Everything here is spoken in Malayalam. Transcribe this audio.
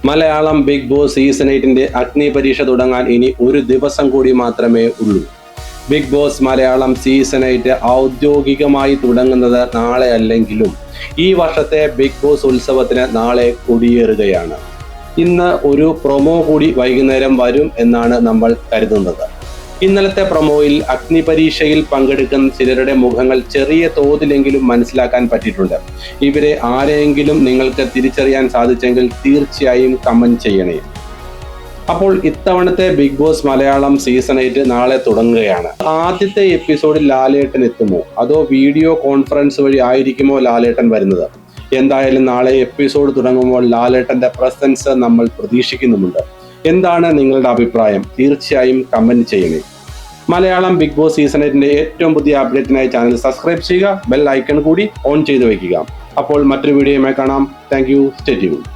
മലയാളം ബിഗ് ബോസ് സീസൺ 8 അഗ്നി പരീക്ഷ തുടങ്ങാൻ ഇനി ഒരു ദിവസം കൂടി മാത്രമേ ഉള്ളൂ. ബിഗ് ബോസ് മലയാളം സീസൺ 8 ഔദ്യോഗികമായി തുടങ്ങുന്നത് നാളെ അല്ലെങ്കിലും ഈ വർഷത്തെ ബിഗ് ബോസ് ഉത്സവത്തിന് നാളെ കൊടിയേറുകയാണ്. ഇന്ന് ഒരു പ്രൊമോ കൂടി വൈകുന്നേരം വരും എന്നാണ് നമ്മൾ കരുതുന്നത്. ഇന്നലത്തെ പ്രൊമോയിൽ അഗ്നി പരീക്ഷയിൽ പങ്കെടുക്കുന്ന ചിലരുടെ മുഖങ്ങൾ ചെറിയ തോതിലെങ്കിലും മനസ്സിലാക്കാൻ പറ്റിയിട്ടുണ്ട്. ഇവരെ ആരെയെങ്കിലും നിങ്ങൾക്ക് തിരിച്ചറിയാൻ സാധിച്ചെങ്കിൽ തീർച്ചയായും കമന്റ് ചെയ്യണേ. അപ്പോൾ ഇത്തവണത്തെ ബിഗ് ബോസ് മലയാളം സീസൺ 8 നാളെ തുടങ്ങുകയാണ്. ആദ്യത്തെ എപ്പിസോഡിൽ ലാലേട്ടൻ എത്തുമോ അതോ വീഡിയോ കോൺഫറൻസ് വഴി ആയിരിക്കുമോ ലാലേട്ടൻ വരുന്നത്? എന്തായാലും നാളെ എപ്പിസോഡ് തുടങ്ങുമ്പോൾ ലാലേട്ടന്റെ പ്രസൻസ് നമ്മൾ പ്രതീക്ഷിക്കുന്നുമുണ്ട്. എന്താണ് നിങ്ങളുടെ അഭിപ്രായം? തീർച്ചയായും കമന്റ് ചെയ്യണേ. മലയാളം ബിഗ് ബോസ് സീസൺ 8 ഏറ്റവും പുതിയ അപ്ഡേറ്റിനായി ചാനൽ സബ്സ്ക്രൈബ് ചെയ്യുക, ബെൽ ഐക്കൺ കൂടി ഓൺ ചെയ്ത് വയ്ക്കുക. അപ്പോൾ മറ്റൊരു വീഡിയോയുമായി കാണാം. Thank you. Stay tuned.